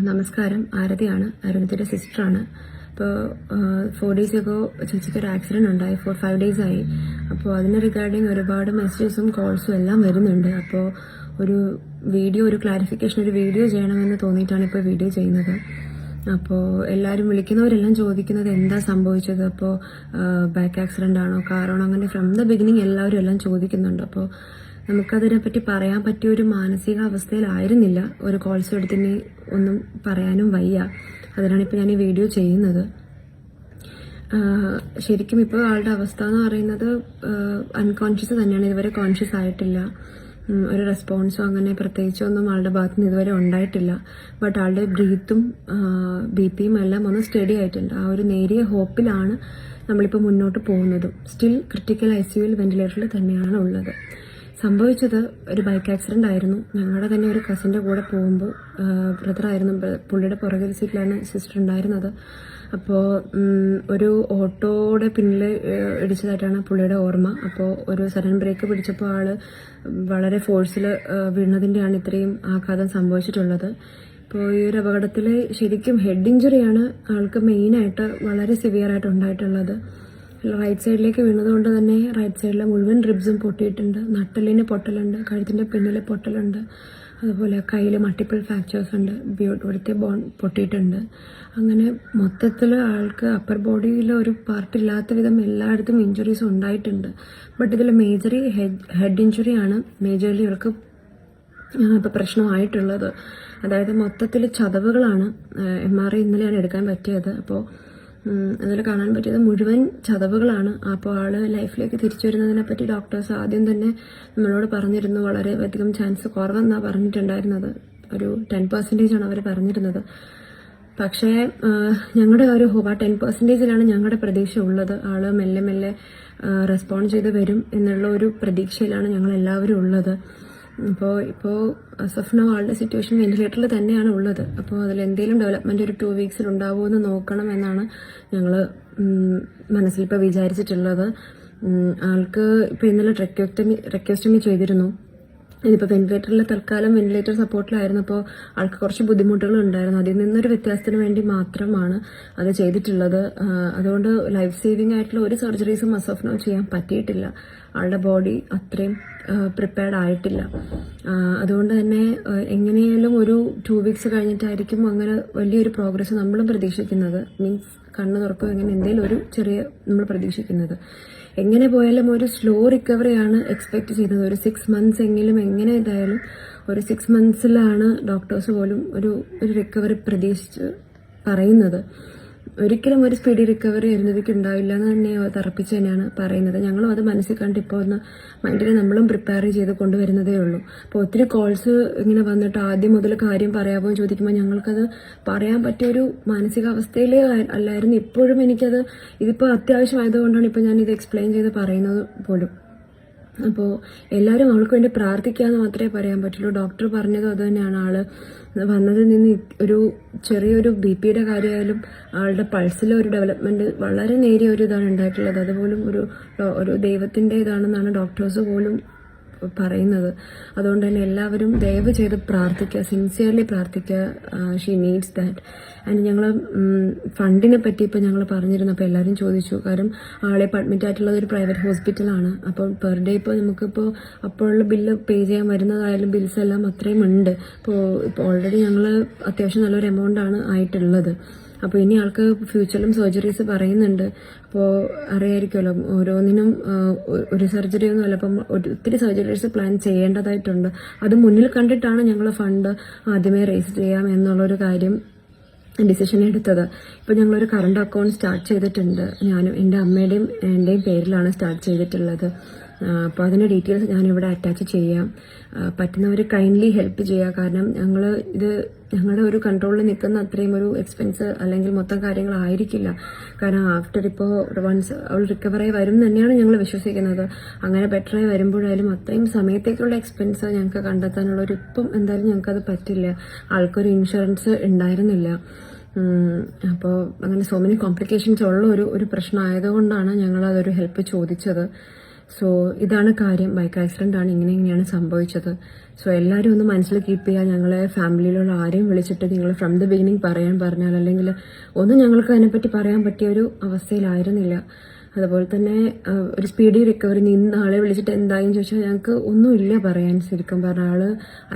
നമസ്കാരം. ആരതിയാണ്, അരുണത്തിന്റെ സിസ്റ്ററാണ്. ഇപ്പോൾ 4 days ago ചേച്ചിക്ക് ഒരു ആക്സിഡന്റ് ഉണ്ടായി. 4-5 days ആയി. അപ്പോൾ അതിന് റിഗാർഡിങ് ഒരുപാട് മെസ്സേജസും കോൾസും എല്ലാം വരുന്നുണ്ട്. അപ്പോൾ ഒരു ക്ലാരിഫിക്കേഷൻ, ഒരു വീഡിയോ ചെയ്യണമെന്ന് തോന്നിയിട്ടാണ് ഇപ്പോൾ വീഡിയോ ചെയ്യുന്നത്. അപ്പോൾ എല്ലാവരും വിളിക്കുന്നവരെല്ലാം ചോദിക്കുന്നത് എന്താ സംഭവിച്ചത്, അപ്പോൾ ബൈക്ക് ആക്സിഡന്റ് ആണോ, കാറാണോ, അങ്ങനെ ഫ്രം ദ ബിഗിനിങ് എല്ലാവരും എല്ലാം ചോദിക്കുന്നുണ്ട്. അപ്പോൾ നമുക്കതിനെപ്പറ്റി പറയാൻ പറ്റിയ ഒരു മാനസികാവസ്ഥയിലായിരുന്നില്ല. ഒരു കോൾസ് എടുത്തിന് ഒന്നും പറയാനും വയ്യ. അതിനാണ് ഇപ്പോൾ ഞാൻ ഈ വീഡിയോ ചെയ്യുന്നത്. ശരിക്കും ഇപ്പോൾ ആളുടെ അവസ്ഥ എന്ന് പറയുന്നത് അൺകോൺഷ്യസ് തന്നെയാണ്. ഇതുവരെ കോൺഷ്യസ് ആയിട്ടില്ല. ഒരു റെസ്പോൺസോ അങ്ങനെ പ്രത്യേകിച്ചൊന്നും ആളുടെ ഭാഗത്ത് നിന്ന് ഇതുവരെ ഉണ്ടായിട്ടില്ല. ബട്ട് ആളുടെ ബ്രീത്തും BP എല്ലാം ഒന്ന് സ്റ്റഡി ആയിട്ടുണ്ട്. ആ ഒരു നേരിയ ഹോപ്പിലാണ് നമ്മളിപ്പോൾ മുന്നോട്ട് പോകുന്നതും. സ്റ്റിൽ ക്രിട്ടിക്കൽ ICUവിൽ വെന്റിലേറ്ററിൽ തന്നെയാണ് ഉള്ളത്. സംഭവിച്ചത് ഒരു ബൈക്ക് ആക്സിഡന്റ് ആയിരുന്നു. ഞങ്ങളുടെ തന്നെ ഒരു കസിൻ്റെ കൂടെ പോകുമ്പോൾ ബ്രദറായിരുന്നു, പുള്ളിയുടെ പുറകിൽ സീറ്റിലാണ് സിസ്റ്റർ ഉണ്ടായിരുന്നത്. അപ്പോൾ ഒരു ഓട്ടോയുടെ പിന്നിൽ ഇടിച്ചതായിട്ടാണ് പുള്ളിയുടെ ഓർമ്മ. അപ്പോൾ ഒരു സഡൻ ബ്രേക്ക് പിടിച്ചപ്പോൾ ആള് വളരെ ഫോഴ്സിൽ വീണതിൻ്റെയാണ് ഇത്രയും ആഘാതം സംഭവിച്ചിട്ടുള്ളത്. ഇപ്പോൾ ഈ ഒരു അപകടത്തിൽ ശരിക്കും ഹെഡ് ഇഞ്ചുറിയാണ് ആൾക്ക് മെയിനായിട്ട് വളരെ സിവിയർ ആയിട്ട് ഉണ്ടായിട്ടുള്ളത്. റൈറ്റ് സൈഡിലേക്ക് വീണതുകൊണ്ട് തന്നെ റൈറ്റ് സൈഡിലെ മുഴുവൻ റിബ്സും പൊട്ടിയിട്ടുണ്ട്. നട്ടലിന് പൊട്ടലുണ്ട്, കഴുത്തിൻ്റെ പിന്നിൽ പൊട്ടലുണ്ട്, അതുപോലെ കയ്യിൽ മൾട്ടിപ്പിൾ ഫ്രാക്ചേഴ്സ് ഉണ്ട്, ഇവിടുത്തെ ബോൺ പൊട്ടിയിട്ടുണ്ട്. അങ്ങനെ മൊത്തത്തിൽ ആൾക്ക് അപ്പർ ബോഡിയിൽ ഒരു പാർട്ട് ഇല്ലാത്ത വിധം എല്ലായിടത്തും ഇഞ്ചുറീസ് ഉണ്ടായിട്ടുണ്ട്. ബട്ട് ഇതിൽ മേജറി ഹെഡ് ഇഞ്ചുറിയാണ് മേജർലി ഇവർക്ക് ഇപ്പോൾ പ്രശ്നമായിട്ടുള്ളത്. അതായത് മൊത്തത്തിൽ ചതവുകളാണ്. MRI ഇന്നലെയാണ് എടുക്കാൻ പറ്റിയത്. അപ്പോൾ അതിൽ കാണാൻ പറ്റിയത് മുഴുവൻ ചതവുകളാണ്. അപ്പോൾ ആള് ലൈഫിലേക്ക് തിരിച്ചു വരുന്നതിനെ പറ്റി ഡോക്ടേഴ്സ് ആദ്യം തന്നെ നമ്മളോട് പറഞ്ഞിരുന്നു. വളരെ അധികം ചാൻസ് കുറവെന്നാണ് പറഞ്ഞിട്ടുണ്ടായിരുന്നത്. ഒരു 10% ആണ് അവർ പറഞ്ഞിരുന്നത്. പക്ഷേ ഞങ്ങളുടെ ഒരു 10%ലാണ് ഞങ്ങളുടെ പ്രതീക്ഷ ഉള്ളത്. ആള് മെല്ലെ മെല്ലെ റെസ്പോണ്ട് ചെയ്ത് വരും എന്നുള്ള ഒരു പ്രതീക്ഷയിലാണ് ഞങ്ങൾ എല്ലാവരും ഉള്ളത്. ഇപ്പോൾ അസഫ്ന ആളുടെ സിറ്റുവേഷൻ വെന്റിലേറ്ററിൽ തന്നെയാണ് ഉള്ളത്. അപ്പോൾ അതിലെന്തെങ്കിലും ഡെവലപ്മെന്റ് ഒരു 2 weeks ഉണ്ടാവുമോ എന്ന് നോക്കണം എന്നാണ് ഞങ്ങൾ മനസ്സിലിപ്പോൾ വിചാരിച്ചിട്ടുള്ളത്. ആൾക്ക് ഇപ്പോൾ ഇന്നലെ ട്രെക്കോസ്റ്റമി ചെയ്തിരുന്നു. ഇതിപ്പോൾ വെന്റിലേറ്ററിൽ തൽക്കാലം വെന്റിലേറ്റർ സപ്പോർട്ടിലായിരുന്നു. അപ്പോൾ ആൾക്ക് കുറച്ച് ബുദ്ധിമുട്ടുകൾ ഉണ്ടായിരുന്നു. അതിൽ നിന്നൊരു വ്യത്യാസത്തിന് വേണ്ടി മാത്രമാണ് അത് ചെയ്തിട്ടുള്ളത്. അതുകൊണ്ട് ലൈഫ് സേവിങ് ആയിട്ടുള്ള ഒരു സർജറീസും അസഫ്നോ ചെയ്യാൻ പറ്റിയിട്ടില്ല. ആളുടെ ബോഡി അത്രയും പ്രിപ്പയർഡ് ആയിട്ടില്ല. അതുകൊണ്ട് തന്നെ എങ്ങനെയാലും ഒരു 2 weeks കഴിഞ്ഞിട്ടായിരിക്കും അങ്ങനെ വലിയൊരു പ്രോഗ്രസ് നമ്മളും പ്രതീക്ഷിക്കുന്നത്. മീൻസ് കണ്ണ് തുറക്കും എങ്ങനെ എന്തെങ്കിലും ഒരു ചെറിയ നമ്മൾ പ്രതീക്ഷിക്കുന്നത്. എങ്ങനെ പോയാലും ഒരു സ്ലോ റിക്കവറിയാണ് എക്സ്പെക്ട് ചെയ്യുന്നത്. ഒരു 6 months എങ്കിലും എങ്ങനെ ഇതായാലും ഒരു 6 monthsലാണ് ഡോക്ടേഴ്സ് പോലും ഒരു റിക്കവറി പ്രതീക്ഷിച്ച് പറയുന്നത്. ഒരിക്കലും ഒരു സ്പീഡി റിക്കവറി അരുന്ധതിക്ക് ഉണ്ടാവില്ല എന്ന് തന്നെ തറപ്പിച്ച് തന്നെയാണ് പറയുന്നത്. ഞങ്ങളും അത് മനസ്സിൽ കണ്ട് ഇപ്പോൾ ഒന്ന് മൈൻഡിൽ നമ്മളും പ്രിപ്പയർ ചെയ്ത് കൊണ്ടുവരുന്നതേ ഉള്ളൂ. അപ്പോൾ ഒത്തിരി കോൾസ് ഇങ്ങനെ വന്നിട്ട് ആദ്യം മുതൽ കാര്യം പറയാമോ എന്ന് ചോദിക്കുമ്പോൾ ഞങ്ങൾക്കത് പറയാൻ പറ്റിയൊരു മാനസികാവസ്ഥയിൽ അല്ലായിരുന്നു. ഇപ്പോഴും എനിക്കത് ഇതിപ്പോൾ അത്യാവശ്യമായതുകൊണ്ടാണ് ഇപ്പോൾ ഞാനിത് എക്സ്പ്ലെയിൻ ചെയ്ത് പറയുന്നത് പോലും. അപ്പോൾ എല്ലാവരും അവൾക്ക് വേണ്ടി പ്രാർത്ഥിക്കാമെന്ന് മാത്രമേ പറയാൻ പറ്റുള്ളൂ. ഡോക്ടർ പറഞ്ഞതും അത് തന്നെയാണ്. ആള് വന്നതിൽ നിന്ന് ഒരു ചെറിയൊരു BP കാര്യമായാലും ആളുടെ പൾസിലെ ഒരു ഡെവലപ്മെന്റ് വളരെ നേരിയ ഒരു ഇതാണ് ഉണ്ടായിട്ടുള്ളത്. അതുപോലും ഒരു ദൈവത്തിന്റെ ഇതാണെന്നാണ് ഡോക്ടേഴ്സ് പോലും പറയുന്നത്. അതുകൊണ്ട് തന്നെ എല്ലാവരും ദയവ് ചെയ്ത് പ്രാർത്ഥിക്കുക, സിൻസിയർലി പ്രാർത്ഥിക്കുക. She needs that. ആൻഡ് ഞങ്ങൾ ഫണ്ടിനെ പറ്റി ഇപ്പോൾ ഞങ്ങൾ പറഞ്ഞിരുന്നു. അപ്പോൾ എല്ലാവരും ചോദിച്ചു. കാരണം ആളെ ഇപ്പോൾ അഡ്മിറ്റ് ആയിട്ടുള്ളത് ഒരു പ്രൈവറ്റ് ഹോസ്പിറ്റലാണ്. അപ്പോൾ പെർ ഡേ ഇപ്പോൾ നമുക്കിപ്പോൾ അപ്പോഴുള്ള ബില്ല് പേ ചെയ്യാൻ വരുന്നതായാലും ബിൽസ് എല്ലാം അത്രയും ഉണ്ട്. ഇപ്പോൾ ഓൾറെഡി ഞങ്ങൾ അത്യാവശ്യം നല്ലൊരു എമൗണ്ടാണ് ആയിട്ടുള്ളത്. അപ്പോൾ ഇനി ആൾക്ക് ഫ്യൂച്ചറിലും സർജറീസ് പറയുന്നുണ്ട്. അപ്പോൾ അറിയായിരിക്കുമല്ലോ, ഓരോന്നിനും ഒരു സർജറി ഒന്നും അല്ല, അപ്പം ഒത്തിരി സർജറീസ് പ്ലാൻ ചെയ്യേണ്ടതായിട്ടുണ്ട്. അത് മുന്നിൽ കണ്ടിട്ടാണ് ഞങ്ങൾ ഫണ്ട് ആദ്യമേ റേസ് ചെയ്യാം എന്നുള്ളൊരു കാര്യം ഡിസിഷൻ എടുത്തത്. ഇപ്പോൾ ഞങ്ങളൊരു കറണ്ട് അക്കൗണ്ട് സ്റ്റാർട്ട് ചെയ്തിട്ടുണ്ട്. ഞാനും എൻ്റെ അമ്മയുടെയും എൻ്റെയും പേരിലാണ് സ്റ്റാർട്ട് ചെയ്തിട്ടുള്ളത്. അപ്പോൾ അതിൻ്റെ ഡീറ്റെയിൽസ് ഞാനിവിടെ അറ്റാച്ച് ചെയ്യാം. പറ്റുന്നവർ കൈൻഡ്ലി ഹെൽപ്പ് ചെയ്യുക. കാരണം ഇത് ഞങ്ങളുടെ ഒരു കൺട്രോളിൽ നിൽക്കുന്ന അത്രയും ഒരു എക്സ്പെൻസ് അല്ലെങ്കിൽ മൊത്തം കാര്യങ്ങളായിരിക്കില്ല. കാരണം ആഫ്റ്റർ ഇപ്പോൾ വൺസ് അവൾ റിക്കവറായി വരും തന്നെയാണ് ഞങ്ങൾ വിശ്വസിക്കുന്നത്. അങ്ങനെ ബെറ്ററായി വരുമ്പോഴായാലും അത്രയും സമയത്തേക്കുള്ള എക്സ്പെൻസ് ഞങ്ങൾക്ക് കണ്ടെത്താനുള്ളൊരു ഇപ്പം എന്തായാലും ഞങ്ങൾക്കത് പറ്റില്ല. ആൾക്കൊരു ഇൻഷുറൻസ് ഉണ്ടായിരുന്നില്ല. അപ്പോൾ അങ്ങനെ സോ മെനി കോംപ്ലിക്കേഷൻസ് ഉള്ള ഒരു പ്രശ്നമായതുകൊണ്ടാണ് ഞങ്ങൾ അതൊരു ഹെൽപ്പ് ചോദിച്ചത്. സോ ഇതാണ് കാര്യം, ബൈക്ക് ആക്സിഡന്റ് ആണ്, ഇങ്ങനെയാണ് സംഭവിച്ചത്. സോ എല്ലാവരും ഒന്ന് മനസ്സിൽ കീപ്പ് ചെയ്യുക. ഞങ്ങളെ ഫാമിലിയിലുള്ള ആരെയും വിളിച്ചിട്ട് നിങ്ങൾ ഫ്രം ദ ബിഗിനിങ് പറഞ്ഞാൽ അല്ലെങ്കിൽ ഒന്നും ഞങ്ങൾക്ക് അതിനെപ്പറ്റി പറയാൻ പറ്റിയ ഒരു അവസ്ഥയിലായിരുന്നില്ല. അതുപോലെ തന്നെ ഒരു സ്പീഡി റിക്കവറി, നിന്ന് ആളെ വിളിച്ചിട്ട് എന്തായെന്ന് ചോദിച്ചാൽ ഞങ്ങൾക്ക് ഒന്നുമില്ല പറയാൻ. ശരിക്കും പറഞ്ഞ ആള്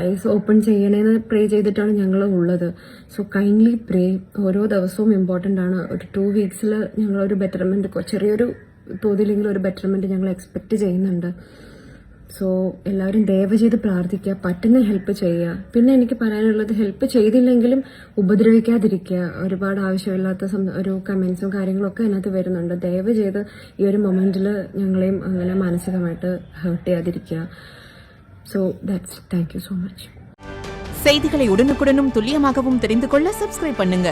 ഐസ് ഓപ്പൺ ചെയ്യണേന്ന് പ്രേ ചെയ്തിട്ടാണ് ഞങ്ങൾ ഉള്ളത്. സോ കൈൻഡ്ലി പ്രേ. ഓരോ ദിവസവും ഇമ്പോർട്ടൻ്റ് ആണ്. ഒരു 2 വീക്സിൽ ഞങ്ങളൊരു ബെറ്റർമെന്റ്, ചെറിയൊരു തോതിലെങ്കിലും ഒരു ബെറ്റർമെന്റ് ഞങ്ങൾ എക്സ്പെക്ട് ചെയ്യുന്നുണ്ട്. സോ എല്ലാവരും ദയവ് ചെയ്ത് പ്രാർത്ഥിക്കുക, പറ്റുന്ന ഹെൽപ്പ് ചെയ്യുക. പിന്നെ എനിക്ക് പറയാനുള്ളത്, ഹെൽപ്പ് ചെയ്തില്ലെങ്കിലും ഉപദ്രവിക്കാതിരിക്കുക. ഒരുപാട് ആവശ്യമില്ലാത്ത ഒരു കമന്റ്സും കാര്യങ്ങളൊക്കെ അതിനകത്ത് വരുന്നുണ്ട്. ദയവ് ചെയ്ത് ഈ ഒരു മൊമെന്റിൽ ഞങ്ങളെയും അങ്ങനെ മാനസികമായിട്ട് ഹേർട്ട് ചെയ്യാതിരിക്കുക. So that's, thank you so much. செய்திகளை உடனுக்குடனும் துல்லியமாகவும் தெரிந்து கொள்ள சப்ஸ்கிரைப் பண்ணுங்க.